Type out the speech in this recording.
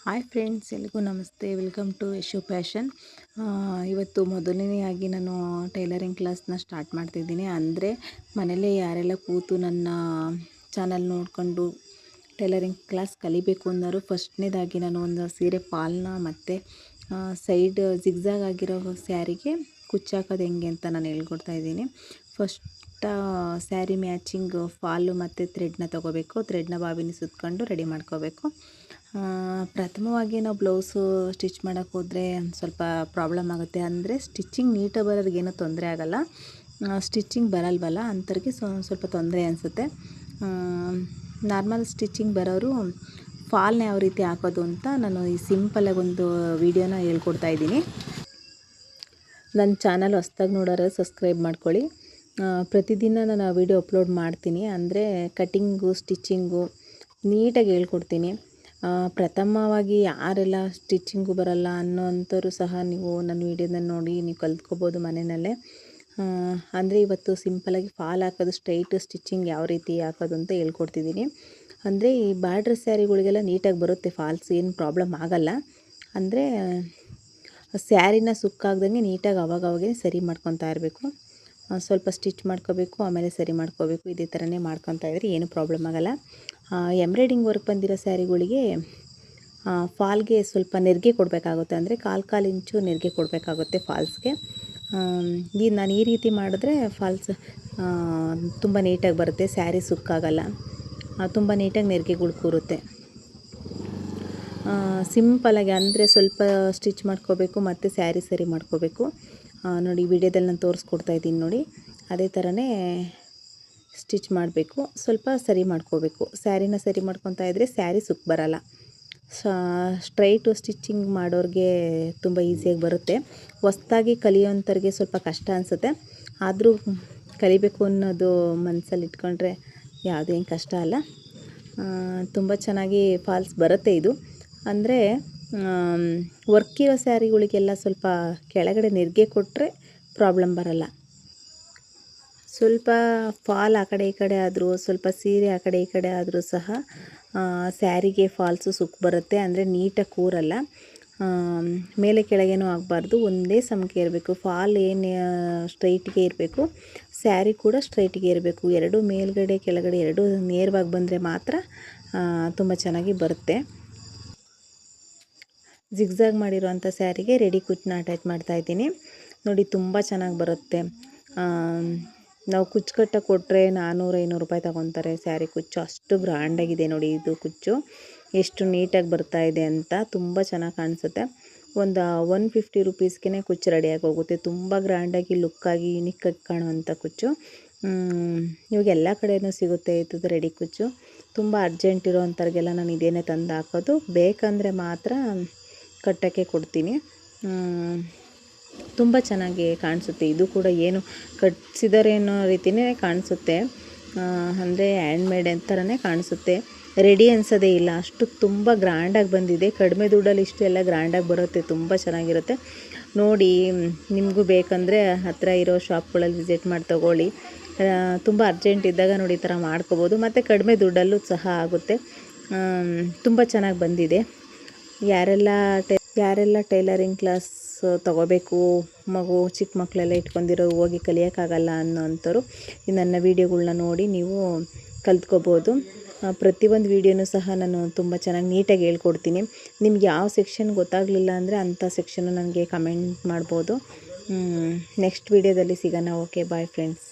Hi friends, ಎಲ್ರಿಗೂ ನಮಸ್ತೆ. Welcome to Yashu passion. ಇವತ್ತು ಮೊದಲನೆಯಾಗಿ ನಾನು ಟೈಲರಿಂಗ್ ಕ್ಲಾಸ್ನ ಸ್ಟಾರ್ಟ್ ಮಾಡ್ತಿದ್ದೀನಿ. ಅಂದರೆ ಮನೇಲೇ ಯಾರೆಲ್ಲ ಕೂತು ನನ್ನ ಚಾನಲ್ ನೋಡಿಕೊಂಡು ಟೈಲರಿಂಗ್ ಕ್ಲಾಸ್ ಕಲಿಬೇಕು ಅನ್ನೋರು ಫಸ್ಟ್ನೇದಾಗಿ ನಾನು ಒಂದು ಸೀರೆ ಫಾಲ್ನ ಮತ್ತು ಸೈಡ್ ಜಿಗ್ಜಾಗ್ ಆಗಿರೋ ಸ್ಯಾರಿಗೆ ಕುಚ್ಚಾಕೋದು ಹೆಂಗೆ ಅಂತ ನಾನು ಹೇಳ್ಕೊಡ್ತಾ ಇದ್ದೀನಿ. ಫಸ್ಟ್ ಸ್ಯಾರಿ ಮ್ಯಾಚಿಂಗ್ ಫಾಲು ಮತ್ತು ಥ್ರೆಡ್ನ ತೊಗೋಬೇಕು. ಥ್ರೆಡ್ನ ಬಾವಿನ ಸುತ್ಕೊಂಡು ರೆಡಿ ಮಾಡ್ಕೋಬೇಕು. ಪ್ರಥಮವಾಗಿ ನಾವು ಬ್ಲೌಸು ಸ್ಟಿಚ್ ಮಾಡೋಕ್ಕೆ ಹೋದರೆ ಸ್ವಲ್ಪ ಪ್ರಾಬ್ಲಮ್ ಆಗುತ್ತೆ. ಅಂದರೆ ಸ್ಟಿಚ್ಚಿಂಗ್ ನೀಟಾಗಿ ಬರೋರಿಗೇನೂ ತೊಂದರೆ ಆಗೋಲ್ಲ. ಸ್ಟಿಚ್ಚಿಂಗ್ ಬರಲ್ವಲ್ಲ ಅಂಥವ್ರಿಗೆ ಸ್ವಲ್ಪ ತೊಂದರೆ ಅನಿಸುತ್ತೆ. ನಾರ್ಮಲ್ ಸ್ಟಿಚ್ಚಿಂಗ್ ಬರೋರು ಫಾಲ್ನ ಯಾವ ರೀತಿ ಹಾಕೋದು ಅಂತ ನಾನು ಈ ಸಿಂಪಲಾಗಿ ಒಂದು ವಿಡಿಯೋನ ಹೇಳ್ಕೊಡ್ತಾ ಇದ್ದೀನಿ. ನನ್ನ ಚಾನಲ್ ಹೊಸ್ದಾಗಿ ನೋಡೋರು ಸಬ್ಸ್ಕ್ರೈಬ್ ಮಾಡ್ಕೊಳ್ಳಿ. ಪ್ರತಿದಿನ ನಾನು ವಿಡಿಯೋ ಅಪ್ಲೋಡ್ ಮಾಡ್ತೀನಿ. ಅಂದರೆ ಕಟ್ಟಿಂಗು ಸ್ಟಿಚ್ಚಿಂಗು ನೀಟಾಗಿ ಹೇಳ್ಕೊಡ್ತೀನಿ. ಪ್ರಥಮವಾಗಿ ಯಾರೆಲ್ಲ ಸ್ಟಿಚ್ಚಿಂಗು ಬರಲ್ಲ ಅನ್ನೋವಂಥವ್ರು ಸಹ ನೀವು ನನ್ನ ವೀಡಿಯೋನ ನೋಡಿ ನೀವು ಕಲ್ತ್ಕೋಬೋದು ಮನೆಯಲ್ಲೇ. ಅಂದರೆ ಇವತ್ತು ಸಿಂಪಲಾಗಿ ಫಾಲ್ ಹಾಕೋದು, ಸ್ಟ್ರೈಟ್ ಸ್ಟಿಚ್ಚಿಂಗ್ ಯಾವ ರೀತಿ ಹಾಕೋದು ಅಂತ ಹೇಳ್ಕೊಡ್ತಿದ್ದೀನಿ. ಅಂದರೆ ಈ ಬಾರ್ಡ್ರ್ ಸ್ಯಾರಿಗಳಿಗೆಲ್ಲ ನೀಟಾಗಿ ಬರುತ್ತೆ, ಫಾಲ್ಸ್ ಏನು ಪ್ರಾಬ್ಲಮ್ ಆಗೋಲ್ಲ. ಅಂದರೆ ಸ್ಯಾರಿನ ಸುಕ್ಕಾಗ್ದಂಗೆ ನೀಟಾಗಿ ಅವಾಗವಾಗೇ ಸರಿ ಮಾಡ್ಕೊತಾ ಇರಬೇಕು. ಸ್ವಲ್ಪ ಸ್ಟಿಚ್ ಮಾಡ್ಕೋಬೇಕು, ಆಮೇಲೆ ಸರಿ ಮಾಡ್ಕೋಬೇಕು. ಇದೇ ಥರನೇ ಮಾಡ್ಕೊತಾ ಇದ್ರೆ ಏನು ಪ್ರಾಬ್ಲಮ್ ಆಗೋಲ್ಲ. ಎಂಬ್ರಾಯ್ಡಿಂಗ್ ವರ್ಕ್ ಬಂದಿರೋ ಸ್ಯಾರಿಗಳಿಗೆ ಫಾಲ್ಗೆ ಸ್ವಲ್ಪ ನೆರಿಗೆ ಕೊಡಬೇಕಾಗುತ್ತೆ. ಅಂದರೆ ಕಾಲು ಇಂಚು ನೆರಿಗೆ ಕೊಡಬೇಕಾಗುತ್ತೆ ಫಾಲ್ಸ್ಗೆ. ನಾನು ಈ ರೀತಿ ಮಾಡಿದ್ರೆ ಫಾಲ್ಸ್ ತುಂಬ ನೀಟಾಗಿ ಬರುತ್ತೆ, ಸ್ಯಾರಿ ಸುಕ್ಕಾಗಲ್ಲ, ತುಂಬ ನೀಟಾಗಿ ನೆರಿಗೆಗಳು ಕೂರುತ್ತೆ. ಸಿಂಪಲಾಗಿ ಅಂದರೆ ಸ್ವಲ್ಪ ಸ್ಟಿಚ್ ಮಾಡ್ಕೋಬೇಕು ಮತ್ತು ಸ್ಯಾರಿ ಸರಿ ಮಾಡ್ಕೋಬೇಕು. ನೋಡಿ ವಿಡಿಯೋದಲ್ಲಿ ನಾನು ತೋರಿಸ್ಕೊಡ್ತಾ ಇದ್ದೀನಿ ನೋಡಿ, ಅದೇ ಥರನೇ ಸ್ಟಿಚ್ ಮಾಡಬೇಕು. ಸ್ವಲ್ಪ ಸರಿ ಮಾಡ್ಕೋಬೇಕು. ಸ್ಯಾರಿನ ಸರಿ ಮಾಡ್ಕೊತಾ ಇದ್ದರೆ ಸ್ಯಾರಿ ಸುಕ್ ಬರಲ್ಲ. ಸ್ಟ್ರೈಟು ಸ್ಟಿಚ್ಚಿಂಗ್ ಮಾಡೋರಿಗೆ ತುಂಬ ಈಸಿಯಾಗಿ ಬರುತ್ತೆ. ಹೊಸ್ದಾಗಿ ಕಲಿಯೋಂಥವ್ರಿಗೆ ಸ್ವಲ್ಪ ಕಷ್ಟ ಅನಿಸುತ್ತೆ. ಆದರೂ ಕಲಿಬೇಕು ಅನ್ನೋದು ಮನಸ್ಸಲ್ಲಿ ಇಟ್ಕೊಂಡ್ರೆ ಯಾವುದೇನು ಕಷ್ಟ ಅಲ್ಲ. ತುಂಬ ಚೆನ್ನಾಗಿ ಫಾಲ್ಸ್ ಬರುತ್ತೆ ಇದು. ಅಂದರೆ ವರ್ಕ್ ಇರೋ ಸ್ಯಾರಿಗಳಿಗೆಲ್ಲ ಸ್ವಲ್ಪ ಕೆಳಗಡೆ ನೆರಿಗೆ ಕೊಟ್ಟರೆ ಪ್ರಾಬ್ಲಮ್ ಬರಲ್ಲ. ಸ್ವಲ್ಪ ಫಾಲ್ ಆ ಕಡೆ ಈ ಕಡೆ ಆದರೂ, ಸ್ವಲ್ಪ ಸೀರೆ ಆ ಕಡೆ ಈ ಕಡೆ ಆದರೂ ಸಹ ಸ್ಯಾರಿಗೆ ಫಾಲ್ಸು ಸುಕ್ ಬರುತ್ತೆ. ಅಂದರೆ ನೀಟಾಗಿ ಕೂರಲ್ಲ. ಮೇಲೆ ಕೆಳಗೇನೂ ಆಗಬಾರ್ದು, ಒಂದೇ ಸಮಕ್ಕೆ ಇರಬೇಕು. ಫಾಲ್ ಏನು ಸ್ಟ್ರೈಟ್ಗೆ ಇರಬೇಕು, ಸ್ಯಾರಿ ಕೂಡ ಸ್ಟ್ರೈಟ್ಗೆ ಇರಬೇಕು. ಎರಡೂ ಮೇಲ್ಗಡೆ ಕೆಳಗಡೆ ಎರಡೂ ನೇರವಾಗಿ ಬಂದರೆ ಮಾತ್ರ ತುಂಬ ಚೆನ್ನಾಗಿ ಬರುತ್ತೆ. ಜಿಗ್ಜಾಗ್ ಮಾಡಿರೋವಂಥ ಸ್ಯಾರಿಗೆ ರೆಡಿ ಕುಚ್ಚನ್ನ ಅಟ್ಯಾಚ್ ಮಾಡ್ತಾಯಿದ್ದೀನಿ ನೋಡಿ. ತುಂಬ ಚೆನ್ನಾಗಿ ಬರುತ್ತೆ. ನಾವು ಕುಚ್ಚು ಕಟ್ಟಕ್ಕೆ ಕೊಟ್ಟರೆ 400-500 ರೂಪಾಯಿ ತೊಗೊತಾರೆ ಸ್ಯಾರಿ ಕುಚ್ಚು. ಅಷ್ಟು ಗ್ರ್ಯಾಂಡಾಗಿದೆ ನೋಡಿ ಇದು ಕುಚ್ಚು, ಎಷ್ಟು ನೀಟಾಗಿ ಬರ್ತಾಯಿದೆ ಅಂತ. ತುಂಬ ಚೆನ್ನಾಗಿ ಕಾಣಿಸುತ್ತೆ. ಒಂದು 150 ರುಪೀಸ್ಗೆ ಕುಚ್ಚು ರೆಡಿಯಾಗಿ ಹೋಗುತ್ತೆ. ತುಂಬ ಗ್ರ್ಯಾಂಡಾಗಿ ಲುಕ್ಕಾಗಿ ಯುನಿಕ್ಕಾಗಿ ಕಾಣುವಂಥ ಕುಚ್ಚು. ಇವಾಗ ಎಲ್ಲ ಕಡೆಯೂ ಸಿಗುತ್ತೆ ಇದು ರೆಡಿ ಕುಚ್ಚು. ತುಂಬ ಅರ್ಜೆಂಟ್ ಇರೋವಂಥವ್ರಿಗೆಲ್ಲ ನಾನು ಇದೇನೇ ತಂದು ಹಾಕೋದು. ಬೇಕಂದರೆ ಮಾತ್ರ ಕಟ್ಟೋಕ್ಕೆ ಕೊಡ್ತೀನಿ. ತುಂಬ ಚೆನ್ನಾಗಿ ಕಾಣಿಸುತ್ತೆ. ಇದು ಕೂಡ ಏನು ಕಟ್ಸಿದ್ದಾರೆ ಅನ್ನೋ ರೀತಿಯೇ ಕಾಣಿಸುತ್ತೆ. ಅಂದರೆ ಹ್ಯಾಂಡ್ಮೇಡ್ ಥರನೇ ಕಾಣಿಸುತ್ತೆ, ರೆಡಿ ಅನಿಸೋದೇ ಇಲ್ಲ. ಅಷ್ಟು ತುಂಬ ಗ್ರ್ಯಾಂಡಾಗಿ ಬಂದಿದೆ. ಕಡಿಮೆ ದುಡ್ಡಲ್ಲಿ ಇಷ್ಟು ಎಲ್ಲ ಗ್ರ್ಯಾಂಡಾಗಿ ಬರುತ್ತೆ, ತುಂಬ ಚೆನ್ನಾಗಿರುತ್ತೆ ನೋಡಿ. ನಿಮಗೂ ಬೇಕಂದರೆ ಹತ್ತಿರ ಇರೋ ಶಾಪ್ಗಳಲ್ಲಿ ವಿಸಿಟ್ ಮಾಡಿ ತೊಗೊಳ್ಳಿ. ತುಂಬ ಅರ್ಜೆಂಟ್ ಇದ್ದಾಗ ನೋಡಿ ಈ ಥರ ಮಾಡ್ಕೋಬೋದು. ಮತ್ತು ಕಡಿಮೆ ದುಡ್ಡಲ್ಲೂ ಸಹ ಆಗುತ್ತೆ. ತುಂಬ ಚೆನ್ನಾಗಿ ಬಂದಿದೆ. ಯಾರೆಲ್ಲ ಟೈಲರಿಂಗ್ ಕ್ಲಾಸ್ ತೊಗೋಬೇಕು, ಚಿಕ್ಕ ಮಕ್ಕಳೆಲ್ಲ ಇಟ್ಕೊಂಡಿರೋ ಹೋಗಿ ಕಲಿಯೋಕ್ಕಾಗಲ್ಲ ಅನ್ನೋಂಥವ್ರು ನನ್ನ ವೀಡಿಯೋಗಳ್ನ ನೋಡಿ ನೀವು ಕಲ್ತ್ಕೋಬೋದು. ಪ್ರತಿಯೊಂದು ವೀಡಿಯೋನೂ ಸಹ ನಾನು ತುಂಬ ಚೆನ್ನಾಗಿ ನೀಟಾಗಿ ಹೇಳ್ಕೊಡ್ತೀನಿ. ನಿಮ್ಗೆ ಯಾವ ಸೆಕ್ಷನ್ ಗೊತ್ತಾಗಲಿಲ್ಲ ಅಂದರೆ ಅಂಥ ಸೆಕ್ಷನ್ನು ನನಗೆ ಕಮೆಂಟ್ ಮಾಡ್ಬೋದು. ನೆಕ್ಸ್ಟ್ ವೀಡಿಯೋದಲ್ಲಿ ಸಿಗೋಣ. Okay, bye friends.